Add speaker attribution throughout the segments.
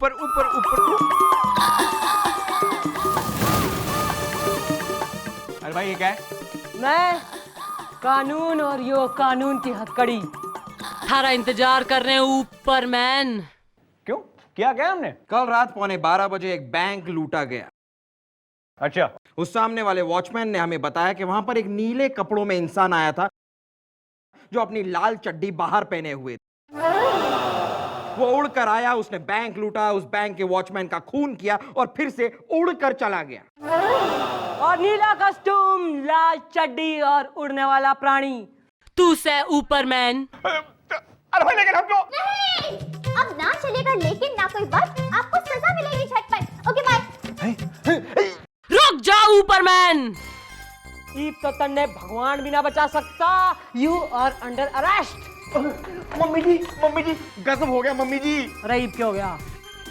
Speaker 1: ऊपर ऊपर ऊपर। अरे भाई ये क्या है?
Speaker 2: मैं कानून और यो कानून की हथकड़ी थारा इंतजार कर रहे हैं ऊपरमैन।
Speaker 1: क्यों, क्या क्या हमने? कल रात 11:15 एक बैंक लूटा गया। अच्छा। उस सामने वाले वॉचमैन ने हमें बताया कि वहां पर एक नीले कपड़ों में इंसान आया था जो अपनी लाल चड्डी बाहर पहने हुए था। वो उड़कर आया, उसने बैंक लूटा, उस बैंक के वॉचमैन का खून किया और फिर से उड़कर चला गया।
Speaker 2: और नीला कस्टूम, लाल चड्डी और उड़ने वाला प्राणी तू से ऊपरमैन।
Speaker 1: अरे भाई लेकिन हम तो
Speaker 3: नहीं, अब ना चलेगा लेकिन ना कोई बात, आपको सजा मिलेगी झटपट। Okay bye.
Speaker 2: रुक जाओ ऊपरमैन, ईब तो तन्ने भगवान भी ना बचा सकता। You are under arrest.
Speaker 4: Mummy ji गजब हो गया मम्मी जी।
Speaker 2: अरे ईब क्या हो गया?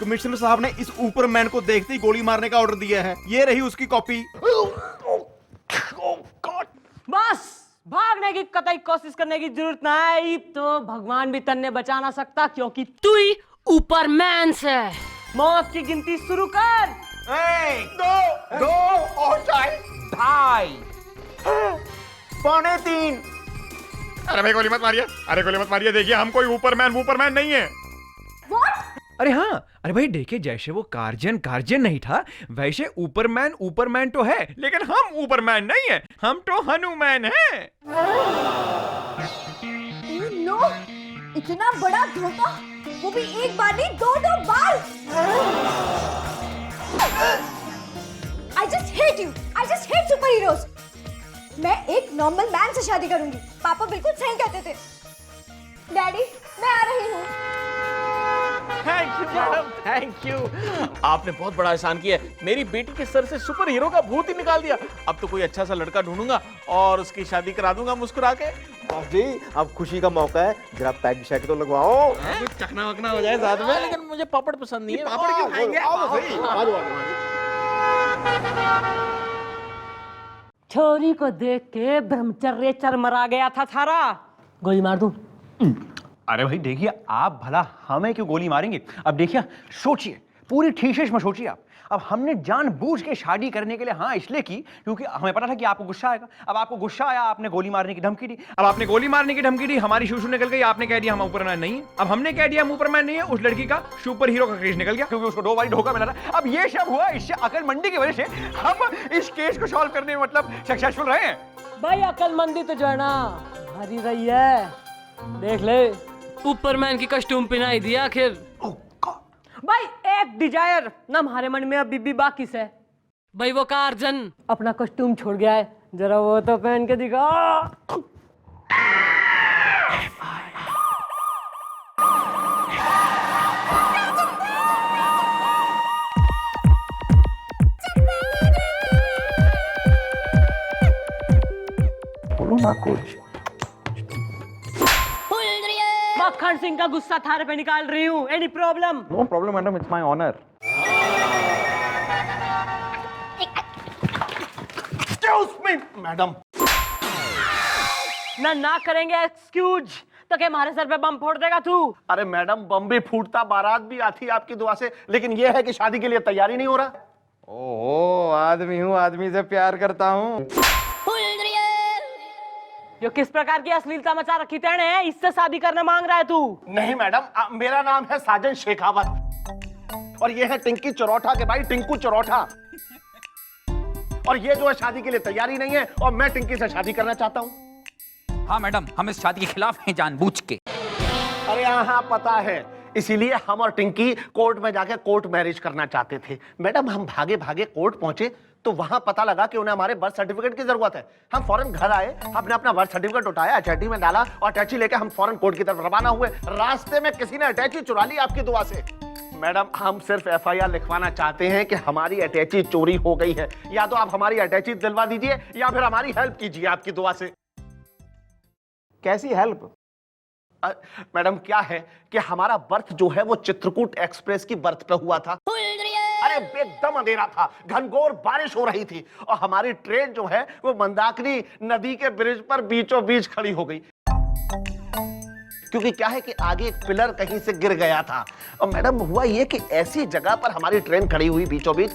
Speaker 4: कमिश्नर साहब ने इस ऊपरमैन को देखते ही गोली मारने का ऑर्डर दिया है। ये रही उसकी कॉपी।
Speaker 2: बस भागने की कतई कोशिश करने की जरूरत ना है। ईब तो भगवान भी तन्ने बचा ना सकता क्योंकि तू ही ऊपरमैन से। मौत की गिनती शुरू कर।
Speaker 4: दो और शायद
Speaker 1: 2.5
Speaker 4: पौने 3। अरे भाई गोली मत मारिए, अरे गोली मत मारिए। देखिए हम कोई ऊपरमैन नहीं है।
Speaker 1: अरे हाँ, अरे भाई देखिए जैसे वो गार्जियन नहीं था वैसे ऊपरमैन तो है, लेकिन हम ऊपरमैन नहीं है, हम तो हनुमान हैं।
Speaker 3: नो, इतना बड़ा धोखा, वो भी एक बार नहीं, दो बार। I just hate super heroes. मैं एक नॉर्मल मैन से शादी करूंगी। पापा बिल्कुल सही कहते थे। डैडी, मैं आ रही हूँ।
Speaker 5: Thank you madam, thank you. आपने बहुत बड़ा एहसान किया है। मेरी बेटी के सर से सुपर हीरो का भूत ही निकाल दिया। अब तो कोई अच्छा सा लड़का ढूंढूंगा और उसकी शादी करा दूंगा मुस्कुरा के।
Speaker 4: बाप जी अब खुशी का मौका है, जरा पैक शैक तो लगवाओ।
Speaker 5: कुछ चकना वकना हो जाए साथ में। लेकिन मुझे पापड़ पसंद नहीं है।
Speaker 4: पापड़ क्यों खाएंगे? आओ सही।
Speaker 2: छोरी को देख के ब्रह्मचर्य चरमरा गया था थारा। गोली मार दूं?
Speaker 1: अरे भाई देखिए आप भला हमें क्यों गोली मारेंगे? अब देखिए सोचिए, पूरी ठीशेश में सोचिए आप। अब हमने जानबूझ के शादी करने के लिए हाँ इसलिए की क्योंकि हमें पता था कि आपको गुस्सा आएगा। अब आपको गुस्सा आया, आपने गोली मारने की धमकी दी। अब आपने गोली मारने की धमकी दी, हमारी शूशू निकल गई, आपने कह दिया हम ऊपरमैन नहीं है। अब हमने कह दिया हम ऊपरमैन नहीं है, उस लड़की का सुपर हीरो का केस निकल गया क्योंकि उसको 2 बार धोखा मिला था। अब ये सब हुआ इससे अकलमंदी की वजह से हम इस केस को सॉल्व करने में मतलब सक्सेसफुल रहे हैं।
Speaker 2: भाई अकलमंदी तो जो है ना भरी रही है। देख ले ऊपरमैन की कस्टूम पहनाई दिया आखिर। भाई एक डिजायर ना हमारे मन में अभी भी बाकी से। भाई वो कार्जन अपना कस्टूम छोड़ गया है, जरा वो तो पहन के दिखा।
Speaker 4: बोलो ना कुछ।
Speaker 2: मक्खन सिंह का गुस्सा थारे पे निकाल रही हूँ। Any problem?
Speaker 4: No problem madam, it's my honour. Excuse me madam.
Speaker 2: ना करेंगे एक्सक्यूज तो क्या हमारे सर पे बम फोड़ देगा तू?
Speaker 4: अरे मैडम बम भी फूटता, बारात भी आती आपकी दुआ से, लेकिन यह है कि शादी के लिए तैयारी नहीं हो रहा।
Speaker 1: ओहो, आदमी हूँ, आदमी से प्यार करता हूँ।
Speaker 2: जो किस प्रकार की अश्लीलता मचा रखी तेने, इससे शादी करना मांग रहा है तू?
Speaker 4: नहीं मैडम, मेरा नाम है साजन शेखावत और ये है टिंकी चरौठा के भाई टिंकू चरौठा। और ये जो है शादी के लिए तैयारी नहीं है और मैं टिंकी से शादी करना चाहता हूँ।
Speaker 6: हाँ मैडम, हम इस शादी के खिलाफ हैं जानबूझ के।
Speaker 4: अरे हाँ पता है, इसीलिए हम और टिंकी कोर्ट में जाके कोर्ट मैरिज करना चाहते थे। मैडम हम भागे भागे कोर्ट पहुंचे तो वहां पता लगा कि उन्हें हमारे बर्थ सर्टिफिकेट की जरूरत है। हम फौरन घर आए, हमने अपना बर्थ सर्टिफिकेट उठाया, अटैची में डाला और अटैची लेके हम फौरन कोर्ट की तरफ रवाना हुए। रास्ते में किसी ने अटैची चुरा ली आपकी दुआ से। मैडम हम सिर्फ एफआईआर लिखवाना चाहते हैं कि हमारी अटैची चोरी हो गई है। या तो आप हमारी अटैची दिलवा दीजिए या फिर हमारी हेल्प कीजिए आपकी दुआ से।
Speaker 1: कैसी हेल्प?
Speaker 4: मैडम क्या है कि हमारा बर्थ जो है वो चित्रकूट एक्सप्रेस की बर्थ पे हुआ था। अरे एकदम अंधेरा था, घनघोर बारिश हो रही थी और हमारी ट्रेन जो है वो मंदाकिनी नदी के ब्रिज पर बीचों बीच खड़ी हो गई। क्योंकि क्या है कि आगे एक पिलर कहीं से गिर गया था। और मैडम हुआ ये कि ऐसी जगह पर हमारी ट्रेन खड़ी हुई बीचों बीच,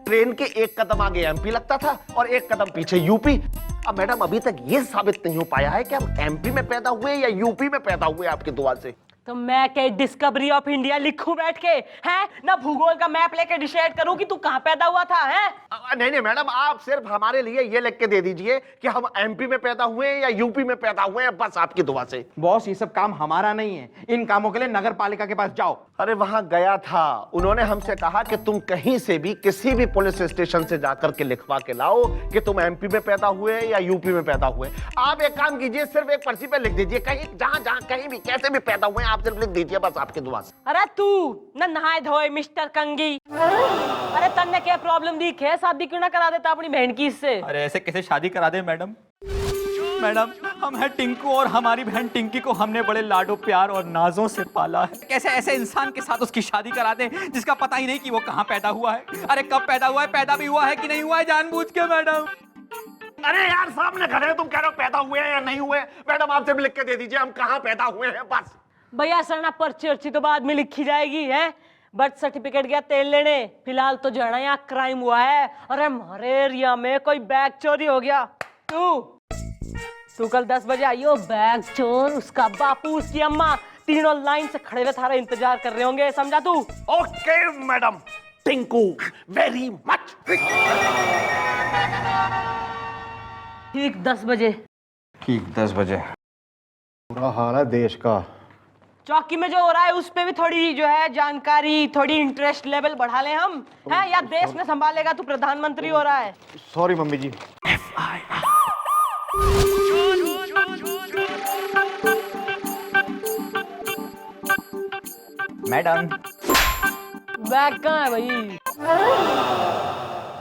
Speaker 4: ट्रेन के एक कदम आगे एमपी लगता था और एक कदम पीछे यूपी। अब मैडम अभी तक ये साबित नहीं हो पाया है कि हम एमपी में पैदा हुए या यूपी में पैदा हुए आपकी दुआ से।
Speaker 2: तो मैं क्या डिस्कवरी ऑफ इंडिया लिखूं बैठ के, हैं ना भूगोल का मैप लेके डिसाइड करूं कि तू कहां पैदा हुआ था, हैं?
Speaker 4: नहीं मैडम, आप सिर्फ हमारे लिए ये लिख के दे दीजिए कि हम एमपी में पैदा हुए हैं या यूपी में पैदा हुए हैं, बस आपकी दुआ से।
Speaker 7: बॉस ये सब काम हमारा नहीं है, इन कामों के लिए नगर पालिका के पास जाओ।
Speaker 4: अरे वहां गया था, उन्होंने हमसे कहा कि तुम कहीं से भी किसी भी पुलिस स्टेशन से जाकर के लिखवा के लाओ कि तुम एमपी में पैदा हुए या यूपी में पैदा हुए। आप एक काम कीजिए, सिर्फ एक पर्ची पे लिख दीजिए, कहीं जहां जहां कहीं भी कैसे भी पैदा हुए आप सिर्फ लिख दीजिए, बस आपकी दुआ से।
Speaker 2: अरे तू न नहाए धोए मिस्टर कंगी, अरे तन्ने क्या प्रॉब्लम दी है, शादी क्यों ना करा देता अपनी बहन की इससे?
Speaker 6: अरे ऐसे कैसे शादी करा दे मैडम? मैडम हम हैं टिंकू और हमारी बहन टिंकी को हमने बड़े लाडो प्यार और नाजों से पाला है। कैसे ऐसे इंसान के साथ उसकी शादी करा दे जिसका पता ही नहीं कि वो कहाँ पैदा हुआ है? अरे कब पैदा हुआ है, पैदा भी हुआ है कि नहीं हुआ है जानबूझ के मैडम?
Speaker 4: अरे यार सामने खड़े हैं, तुम कह रहे हो पैदा हुए हैं या नहीं हुए? मैडम आप सिर्फ लिख के दे दीजिए हम कहाँ पैदा हुए हैं, बस।
Speaker 2: भैया सरना पर्ची अर्ची तो बाद में लिखी जाएगी, है? बर्थ सर्टिफिकेट गया तेल लेने, फिलहाल तो जो है ना यहाँ क्राइम हुआ है। अरे हमारे एरिया में कोई बैग चोरी हो गया। तू कल 10 बजे आइयो, बैग चोर, उसका बापू, उसकी अम्मा, तीनों लाइन से खड़े हुए थारा इंतजार कर रहे होंगे, समझा तू?
Speaker 4: Okay madam, Tinku very much.
Speaker 2: ठीक 10 बजे।
Speaker 7: ठीक 10 बजे।
Speaker 8: बुरा हाल है देश का।
Speaker 2: चौकी में जो हो रहा है उस पे भी थोड़ी जो है जानकारी, थोड़ी इंटरेस्ट लेवल बढ़ा ले हम, हैं? या देश में संभालेगा, तू प्रधानमंत्री हो रहा है।
Speaker 8: सॉरी मम्मी जी।
Speaker 6: मैडम
Speaker 2: बैग कहाँ है भाई?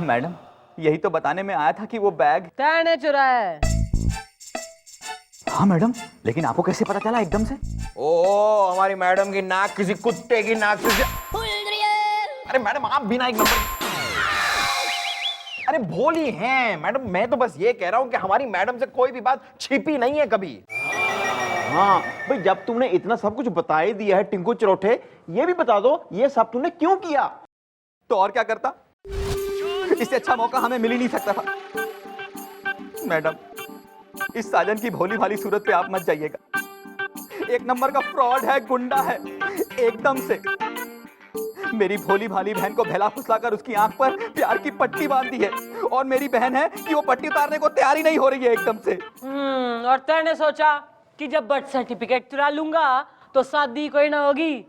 Speaker 6: मैडम यही तो बताने में आया था कि वो बैग।
Speaker 2: तैने चुराया है।
Speaker 6: हाँ मैडम, लेकिन आपको कैसे पता चला एकदम से?
Speaker 7: ओ हमारी मैडम की नाक किसी कुत्ते की नाक से। अरे मैडम आप बिना एक नंबर। अरे भोली हैं मैडम, मैं तो बस ये कह रहा हूँ कि हमारी मैडम से कोई भी बात छिपी नहीं है कभी।
Speaker 8: हाँ भाई, जब तुमने इतना सब कुछ बता ही दिया है टिंकू चरोठे, ये भी बता दो ये सब तुमने क्यों किया?
Speaker 6: तो और क्या करता? इससे अच्छा मौका हमें मिल ही नहीं सकता था। मैडम इस साजन की भोली भाली सूरत पे आप मत जाइएगा। एक नंबर का फ्रॉड है, गुंडा है एकदम से। मेरी भोली भाली बहन को भला फुसलाकर उसकी आंख पर प्यार की पट्टी बांध दी है, और मेरी बहन है कि वो पट्टी उतारने को तैयार ही नहीं हो रही है एकदम से।
Speaker 2: और तैने सोचा कि जब बर्थ सर्टिफिकेट चुरा लूंगा तो शादी कोई ना होगी।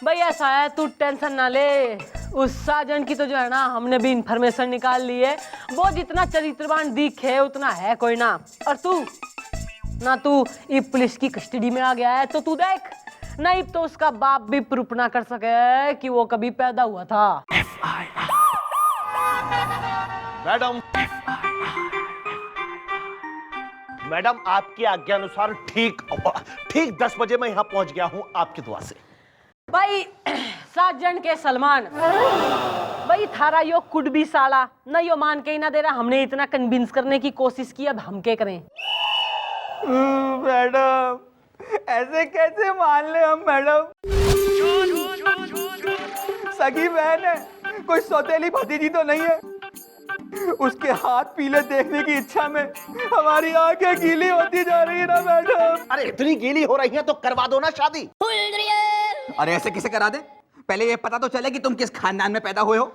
Speaker 2: भाई ऐसा है, तू टेंशन ना ले। उस साजन की तो जो है ना हमने भी इंफॉर्मेशन निकाल ली है। वो जितना चरित्रवान दिखे उतना है कोई ना। और तू ये पुलिस की कस्टडी में आ गया है तो तू देख, नहीं तो उसका बाप भी प्रूफ ना कर सके कि वो कभी पैदा हुआ था।
Speaker 4: मैडम आपकी आज्ञा अनुसार ठीक 10 बजे मैं यहाँ पहुंच गया हूँ आपकी दुआ से।
Speaker 2: भाई साजन के सलमान, भाई थारा यो कुड भी साला ना, यो मान के ही ना दे रहा। हमने इतना कन्विंस करने की कोशिश की, अब हम क्या करें?
Speaker 6: मैडम ऐसे कैसे मान ले हम? मैडम सगी बहन है, कोई सौतेली भतीजी तो नहीं है। उसके हाथ पीले देखने की इच्छा में हमारी आंखें गीली होती जा रही है ना मैडम।
Speaker 4: अरे इतनी गीली हो रही है तो करवा दो ना शादी।
Speaker 6: अरे ऐसे किसे करा दे? पहले ये पता तो चले कि तुम किस खानदान में पैदा हुए हो।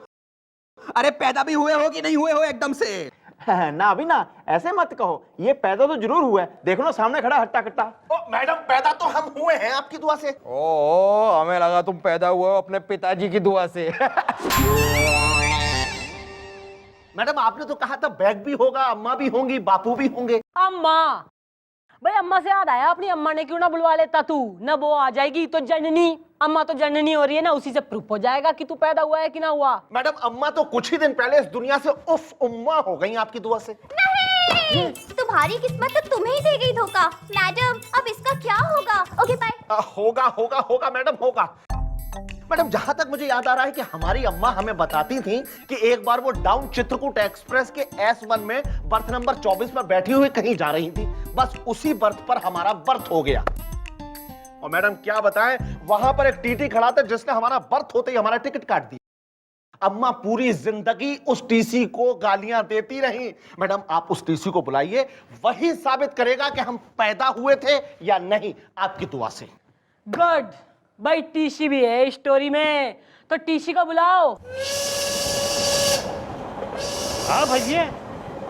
Speaker 6: अरे पैदा भी हुए हो कि नहीं हुए हो एकदम से।
Speaker 8: ना अभी ना ऐसे मत कहो, ये पैदा तो जरूर हुआ है। देखो ना सामने खड़ा हट्टा कट्टा।
Speaker 4: मैडम पैदा तो हम हुए हैं आपकी दुआ से।
Speaker 7: ओ हमें लगा तुम पैदा हुए हो अपने पिताजी की दुआ से।
Speaker 4: मैडम आपने तो कहा था बैग भी होगा, अम्मा भी होंगी, बापू भी होंगे।
Speaker 2: अम्मा? भाई अम्मा से याद आया, अपनी अम्मा ने क्यों ना बुलवा लेता तू? ना वो आ जाएगी तो जननी, अम्मा तो जननी हो रही है ना, उसी से प्रूफ हो जाएगा कि तू पैदा हुआ है कि ना हुआ।
Speaker 4: मैडम अम्मा तो कुछ ही दिन पहले इस दुनिया से उफ उम्मा हो गई आपकी दुआ से।
Speaker 3: नहीं, तुम्हारी किस्मत तो तुम्हें ही दे गई धोखा। मैडम अब इसका क्या होगा? Okay bye.
Speaker 4: होगा होगा होगा मैडम होगा। मैडम जहां तक मुझे याद आ रहा है कि हमारी अम्मा हमें बताती थी कि एक बार वो डाउन चित्रकूट एक्सप्रेस के S1 में बर्थ नंबर 24 पर बैठी हुई कहीं जा रही थी, बस उसी बर्थ पर हमारा बर्थ हो गया। और मैडम क्या बताएं, वहां पर एक टीटी खड़ा था जिसने हमारा बर्थ होते ही हमारा टिकट काट दिया। अम्मा पूरी जिंदगी उस टीसी को गालियां देती रही। मैडम आप उस टीसी को बुलाइए, वही साबित करेगा कि हम पैदा हुए थे या नहीं, आपकी दुआ से।
Speaker 2: गुड भाई, टीसी भी है स्टोरी में, तो टीसी को बुलाओ।
Speaker 9: हाँ भैया,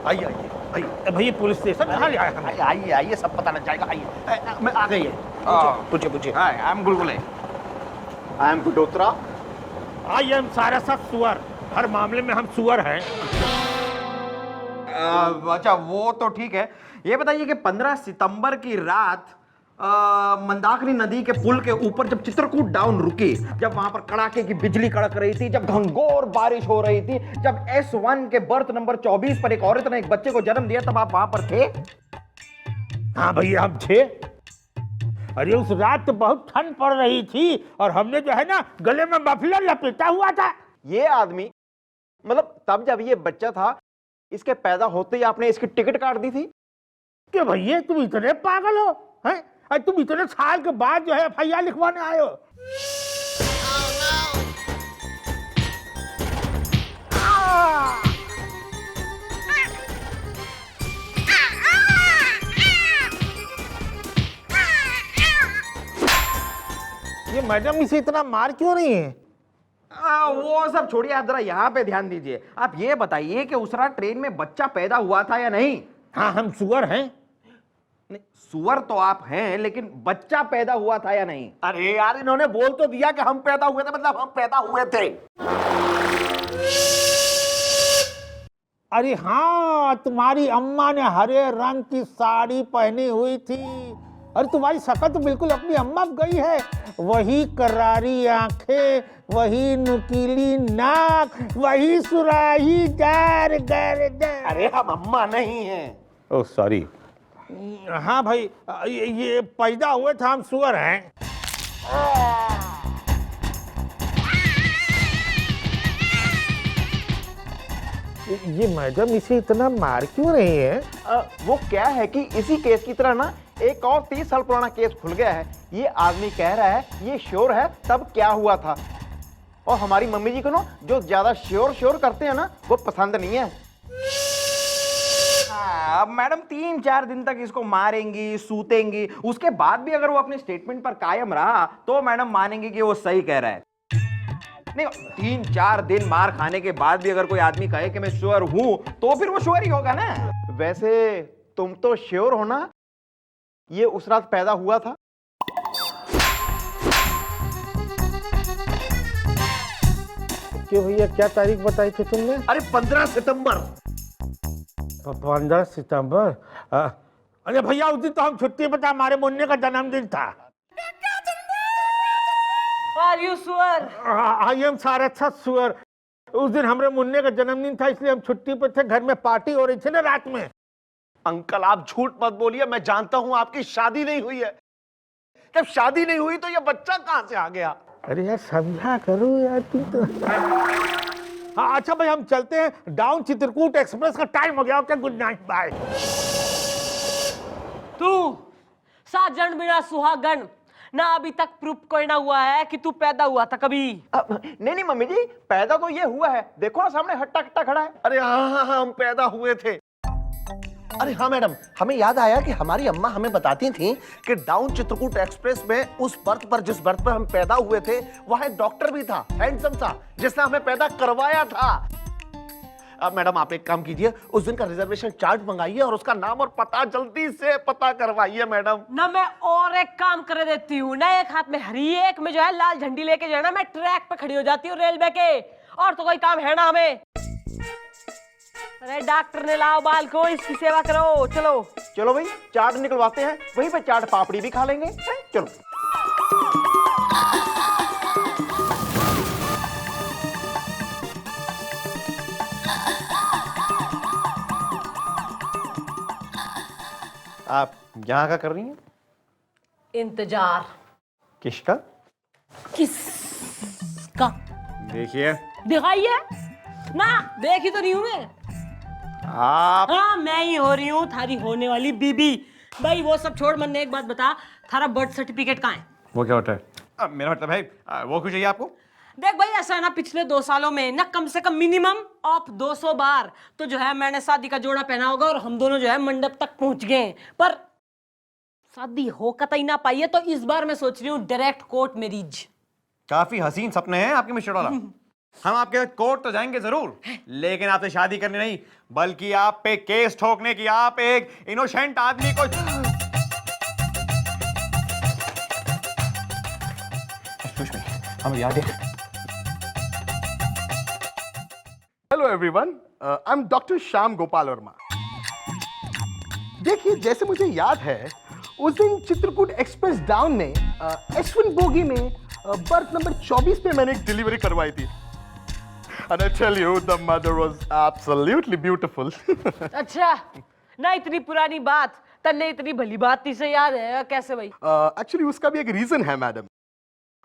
Speaker 4: आइए आइए आइए
Speaker 9: भैया पुलिस स्टेशन कहाँ ले आए हमें?
Speaker 4: आइए आइए, सब पता लग जाएगा। आइए मैं आ गई है। पूछिए पूछिए।
Speaker 8: आई एम गुलगुले,
Speaker 4: आई एम कुटोत्रा।
Speaker 9: आई एम सारा सा सुअर, हर मामले में हम सुअर हैं।
Speaker 8: अच्छा वो तो ठीक है, ये बताइए कि 15 सितंबर की रात मंदाकिनी नदी के पुल के ऊपर जब चित्रकूट डाउन रुकी, जब वहां पर कड़ाके की बिजली कड़क रही थी, जब घंघोर बारिश हो रही थी, जब S1 के बर्थ नंबर 24 पर एक औरत ने एक बच्चे को जन्म दिया, तब आप वहां पर थे?
Speaker 9: हाँ भैया हम थे। अरे उस रात तो बहुत ठंड पड़ रही थी और हमने जो है ना गले में मफलर लपेटा हुआ था।
Speaker 8: ये आदमी, मतलब तब जब ये बच्चा था, इसके पैदा होते ही आपने इसकी टिकट काट दी थी?
Speaker 9: कि भैया तुम इतने पागल हो हैं? अरे तुम इतने साल के बाद जो है FIR लिखवाने आए हो। ये मैडम इसे इतना मार क्यों रही है?
Speaker 8: वो सब छोड़िए, आप जरा यहाँ पे ध्यान दीजिए। आप ये बताइए कि उस रात ट्रेन में बच्चा पैदा हुआ था या नहीं?
Speaker 9: हाँ हम सुअर हैं।
Speaker 8: नहीं, सुअर तो आप हैं, लेकिन बच्चा पैदा हुआ था या नहीं?
Speaker 4: अरे यार इन्होंने बोल तो दिया कि हम पैदा हुए थे, मतलब हम पैदा हुए थे।
Speaker 9: अरे हाँ, तुम्हारी अम्मा ने हरे रंग की साड़ी पहनी हुई थी। अरे तुम्हारी शक्ल तो बिल्कुल अपनी अम्मा गई है। वही करारी आंखें, वही नुकीली नाक, वही सुराहीदार गर्दन।
Speaker 4: अरे हम अम्मा नहीं हैं।
Speaker 9: Oh sorry. हाँ भाई, ये पैदा हुए थे, हम सुअर हैं। ये मैडम इसे इतना मार क्यों रही है?
Speaker 8: वो क्या है कि इसी केस की तरह ना एक और 30 साल पुराना केस खुल गया है। ये आदमी कह रहा है ये श्योर है तब क्या हुआ था, और हमारी मम्मी जी को ना जो ज्यादा श्योर करते हैं ना वो पसंद नहीं है। अब मैडम 3-4 दिन तक इसको मारेंगी, सूतेंगी, उसके बाद भी अगर वो अपने स्टेटमेंट पर कायम रहा तो मैडम मानेंगे कि वो सही कह रहा है। नहीं, 3-4 दिन मार खाने के बाद भी अगर कोई आदमी कहे कि मैं श्योर हूं तो फिर वो श्योर ही होगा ना। वैसे तुम तो श्योर हो ना ये उस रात पैदा हुआ था?
Speaker 9: क्यों भैया, क्या तारीख बताई थी तुमने?
Speaker 4: अरे 15 सितंबर।
Speaker 9: 15 सितंबर। अरे भैया उस दिन तो हम छुट्टी पर थे, हमारे मुन्ने का जन्मदिन था।
Speaker 2: आर यू सुअर?
Speaker 9: आई एम सारसा सुअर। उस दिन हमारे मुन्ने का जन्मदिन था, इसलिए हम छुट्टी पर थे। घर में पार्टी हो रही थी ना रात में।
Speaker 4: अंकल आप झूठ मत बोलिए, मैं जानता हूं आपकी शादी नहीं हुई है। जब शादी नहीं हुई तो ये बच्चा कहां से आ गया?
Speaker 9: अरे यार समझा करो यार तुम तो। हाँ अच्छा भाई, हम चलते हैं। डाउन चित्रकूट एक्सप्रेस का टाइम हो गया। Okay, good night, bye.
Speaker 2: तू 7 जन बिना सुहागन ना, अभी तक प्रूफ कोई ना हुआ है कि तू पैदा हुआ था कभी।
Speaker 8: नहीं मम्मी जी, पैदा तो ये हुआ है। देखो ना सामने हट्टा कट्टा खड़ा है।
Speaker 4: अरे हाँ हम पैदा हुए थे। अरे हाँ मैडम, हमें याद आया कि हमारी अम्मा हमें बताती थी कि डाउन चित्रकूट एक्सप्रेस में उस बर्थ पर जिस बर्थ पर हम पैदा हुए थे वहां एक डॉक्टर भी था, हैंडसम सा, जिसने हमें पैदा करवाया था। अब मैडम आप एक काम कीजिए, उस दिन का रिजर्वेशन चार्ट मंगाइए और उसका नाम और पता जल्दी से पता करवाइए मैडम।
Speaker 2: ना मैं और एक काम कर देती हूँ ना, एक हाथ में हरी एक में जो है लाल झंडी लेके जो है ना मैं ट्रैक पे खड़ी हो जाती हूँ रेलवे के, और तो कोई काम है ना हमें। अरे डॉक्टर ने लाओ बाल को, इसकी सेवा करो। चलो
Speaker 8: चलो भाई, चाट निकलवाते हैं, वहीं पे चाट पापड़ी भी खा लेंगे। चलो
Speaker 4: आप यहाँ का कर रही हैं?
Speaker 2: इंतजार।
Speaker 4: किसका?
Speaker 2: किस का
Speaker 1: देखिए
Speaker 2: दिखाइए ना, देख ही तो रही हूँ मैं।
Speaker 1: आप
Speaker 2: हाँ, मैं ही हो रही हूँ थारी होने वाली बीबी। भाई वो सब छोड़, मन ने एक बात बता, थारा बर्थ सर्टिफिकेट कहाँ है?
Speaker 1: वो क्या होता है? मेरा मतलब है वो क्यों चाहिए आपको?
Speaker 2: देख भाई, ऐसा है ना, पिछले 2 सालों में ना कम से कम मिनिमम ऑफ 200 बार तो जो है मैंने शादी का जोड़ा पहना होगा और हम दोनों जो है मंडप तक पहुंच गए, पर शादी हो कतई ना पाई है। तो इस बार मैं सोच रही हूँ डायरेक्ट कोर्ट मैरिज।
Speaker 1: काफी हसीन सपने हैं आपके मिस्टर वाला। हम आपके कोर्ट तो जाएंगे जरूर, लेकिन आपसे शादी करनी नहीं, बल्कि आप पे केस ठोकने की। आप एक इनोसेंट आदमी को हम याद है।
Speaker 4: Hello everyone, I am doctor Shyam Gopal Verma. देखिए, जैसे मुझे याद है, उस दिन चित्रकूट एक्सप्रेस डाउन में S1 बोगी में बर्थ नंबर 24 पे मैंने एक डिलीवरी करवाई थी। And I tell you, the mother was absolutely beautiful.
Speaker 2: अच्छा ना, इतनी पुरानी बात तन्ने इतनी भली बात थी से याद है कैसे भाई?
Speaker 4: एक्चुअली उसका भी एक रीजन है मैडम।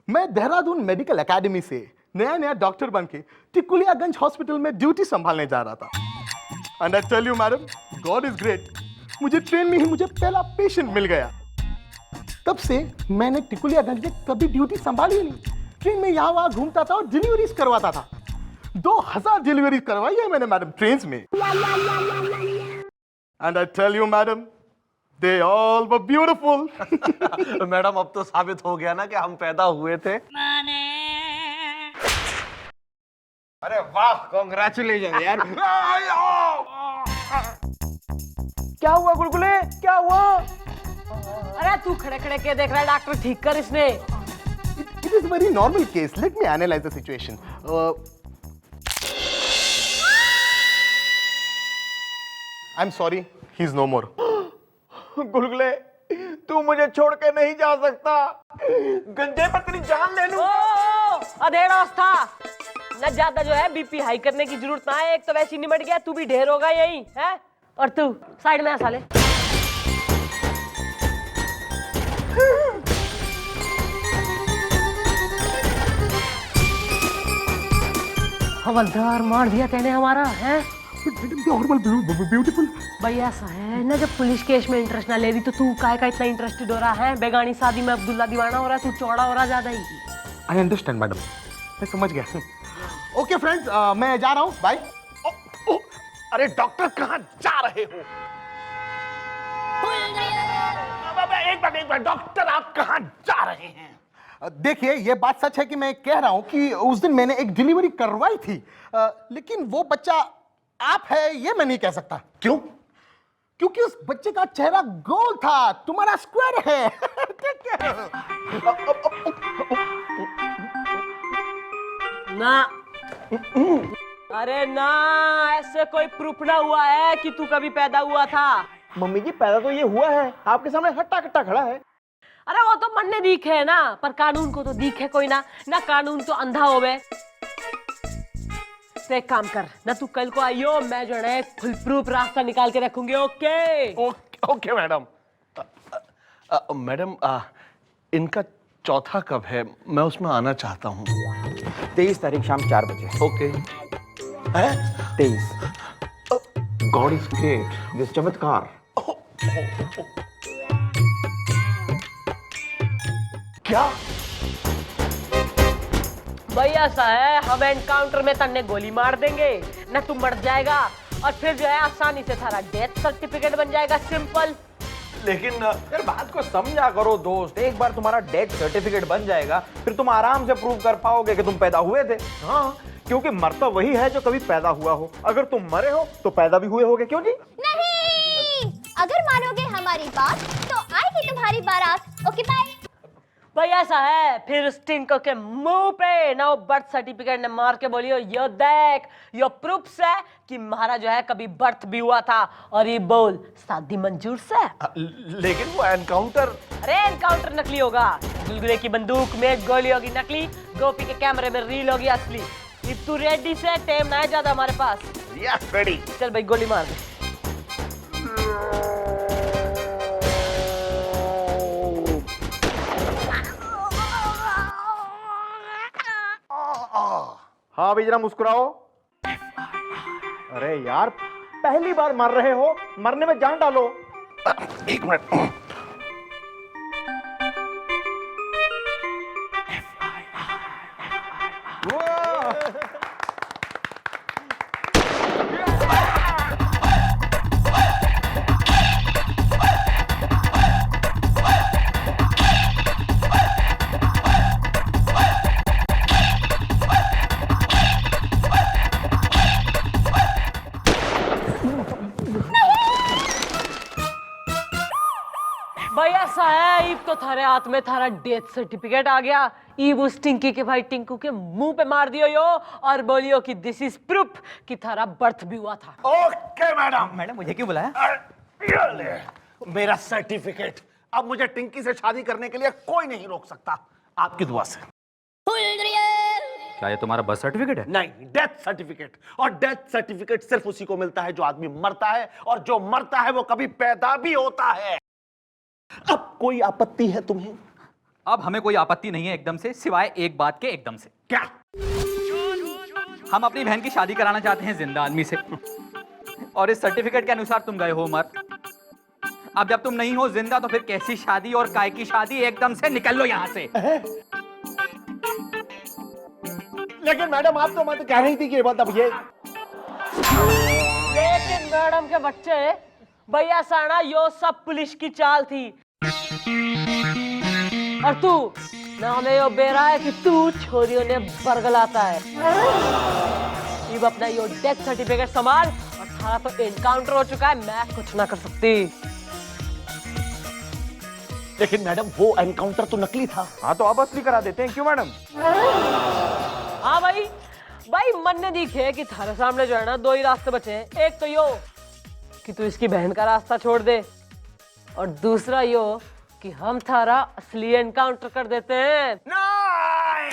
Speaker 4: मैं देहरादून मेडिकल एकेडमी से नया नया डॉक्टर बन के टिकुलियागंज हॉस्पिटल में ड्यूटी संभालने जा रहा था। And I tell you madam, God is great. मुझे ट्रेन में ही मुझे पहला पेशेंट मिल गया। तब से मैंने टिकुलियागंज में कभी ड्यूटी संभाली नहीं। ट्रेन में यहाँ वहाँ घूमता था और डिलीवरीज करवाता था। 2000 डिलीवरी करवाई है मैंने मैडम ट्रेन में। And I tell you madam, they all were beautiful.
Speaker 7: Madam अब तो साबित हो गया ना कि हम पैदा हुए थे।
Speaker 1: अरे वाह, कांग्रेचुलेशन यार।
Speaker 7: क्या हुआ गुलगुले, क्या हुआ?
Speaker 2: अरे तू खड़े खड़े के देख रहा है, डॉक्टर ठीक कर इसने।
Speaker 4: It is a very normal case. Let me analyze the situation. I'm sorry, he's no more.
Speaker 7: गुलगुले, तू मुझे छोड़ के नहीं जा सकता। गंजे पर तेरी जान ले लूं।
Speaker 2: अधेड़ा था न, ज्यादा जो है बीपी हाई करने की जरूरत ना है। एक तो वैसे ही निमट गया, तू भी ढेर होगा यही है। और तू साइड में आ साले। हवलदार मार दिया तेने हमारा है।
Speaker 4: ब्यूटीफुल।
Speaker 2: भाई ऐसा है ना, जब पुलिस केस में इंटरेस्ट ना ले रही तो तू काय का इतना इंटरेस्टेड हो रहा है? बेगानी शादी में अब्दुल्ला दीवाना हो रहा है, तू चौड़ा हो रहा ज्यादा ही।
Speaker 4: आई अंडरस्टैंड मैडम, मैं समझ गया। ओके फ्रेंड्स, मैं जा रहा हूँ, बाय।
Speaker 5: अरे डॉक्टर कहाँ जा रहे हो? एक बार डॉक्टर, आप कहाँ जा रहे हैं?
Speaker 4: देखिए, ये बात सच है कि मैं कह रहा हूँ कि उस दिन मैंने एक डिलीवरी करवाई थी, लेकिन वो बच्चा आप है ये मैं नहीं कह सकता।
Speaker 5: क्यों?
Speaker 4: क्योंकि उस बच्चे का चेहरा गोल था, तुम्हारा स्क्वायर है।
Speaker 2: ना अरे ना, ऐसे कोई प्रूफ ना हुआ है कि तू कभी पैदा हुआ था।
Speaker 7: मम्मी जी, पैदा तो ये हुआ है, आपके सामने हट्टा कट्टा खड़ा है।
Speaker 2: अरे वो तो मन ने दिखे है ना, पर कानून को तो दिखे कोई ना। ना कानून तो अंधा होवे। तो एक काम कर ना, तू कल को आइयो, मैं जो है फुल प्रूफ रास्ता निकाल के रखूंगी। Okay
Speaker 5: okay madam. मैडम, इनका चौथा कब है? मैं उसमें आना चाहता हूँ।
Speaker 6: 23 तारीख शाम 4 बजे।
Speaker 5: ओके। है
Speaker 6: 23। गॉड इज ग्रेट, दिस चमत्कार।
Speaker 5: क्या?
Speaker 2: भाई ऐसा है, हम एनकाउंटर में तन्ने गोली मार देंगे ना, तू मर जाएगा और फिर जो है आसानी से थारा डेथ सर्टिफिकेट बन जाएगा। सिंपल।
Speaker 5: लेकिन
Speaker 6: यार बात को समझा करो दोस्त, एक बार तुम्हारा डेथ सर्टिफिकेट बन जाएगा, फिर तुम आराम से प्रूव कर पाओगे कि तुम पैदा हुए थे। हाँ, क्योंकि मरता वही है जो कभी पैदा हुआ हो। अगर तुम मरे हो तो पैदा भी हुए होगे, क्यों जी?
Speaker 3: नहीं, अगर मानोगे हमारी बात तो आएगी तुम्हारी बारात। Okay bye.
Speaker 2: भाई ऐसा है, फिर उस टिंको के मुंह पे ना वो बर्थ सर्टिफिकेट ने मार के बोलियो, यो देख, यो प्रूफ है कि हमारा जो है कभी बर्थ भी हुआ था। और ये बोल, शादी मंजूर से।
Speaker 5: लेकिन वो एनकाउंटर।
Speaker 2: अरे एनकाउंटर नकली होगा, गुलगुले की बंदूक में गोली होगी नकली, गोपी के कैमरे में रील होगी असली। इफ तू रेडी से, टाइम ना है ज्यादा हमारे पास।
Speaker 5: Yes, ready.
Speaker 2: चल भाई गोली मार दे।
Speaker 8: हाँ अभी जरा मुस्कुराओ। अरे यार पहली बार मर रहे हो, मरने में जान डालो।
Speaker 4: एक मिनट।
Speaker 2: भैया साहब तो थारे हाथ में थारा डेथ सर्टिफिकेट आ गया। ईब उस टिंकी के भाई टिंकू के मुंह पे मार दियो यो और बोलियो कि दिस इज प्रूफ कि थारा बर्थ भी हुआ था।
Speaker 4: Okay madam.
Speaker 6: मैडम मुझे क्यों बुलाया?
Speaker 4: ये ले, मेरा सर्टिफिकेट। अब मुझे टिंकी से शादी करने के लिए कोई नहीं रोक सकता, आपकी दुआ से।
Speaker 6: क्या ये तुम्हारा बर्थ सर्टिफिकेट है?
Speaker 4: नहीं, डेथ सर्टिफिकेट। और डेथ सर्टिफिकेट सिर्फ उसी को मिलता है जो आदमी मरता है, और जो मरता है वो कभी पैदा भी होता है। अब कोई आपत्ति है तुम्हें?
Speaker 6: अब हमें कोई आपत्ति नहीं है एकदम से, सिवाय एक बात के एकदम से।
Speaker 4: क्या?
Speaker 6: हम अपनी बहन की शादी कराना चाहते हैं जिंदा आदमी से, और इस सर्टिफिकेट के अनुसार तुम गए हो मर। अब जब तुम नहीं हो जिंदा तो फिर कैसी शादी और काय की शादी? एकदम से निकल लो यहाँ से।
Speaker 4: लेकिन मैडम आप तो मत कह रही थी कि मतलब ये।
Speaker 2: लेकिन मैडम के बच्चे भैया साना यो सब पुलिस की चाल थी। और तू ना हमें यो बेरा है कि तू छोरियों ने बरगलाता है। अब अपना यो डेथ सर्टिफिकेट संभाल, और थारा तो एनकाउंटर हो चुका है, मैं कुछ ना कर सकती।
Speaker 4: लेकिन मैडम वो एनकाउंटर तो नकली था।
Speaker 8: हाँ तो अब असली करा देते हैं, क्यों मैडम?
Speaker 2: हाँ भाई मन ने दिखे कि थारे सामने जो है ना दो ही रास्ते बचे हैं। एक तो यो कि तू इसकी बहन का रास्ता छोड़ दे, और दूसरा यो कि हम थारा असली एनकाउंटर कर देते हैं।
Speaker 4: नहीं!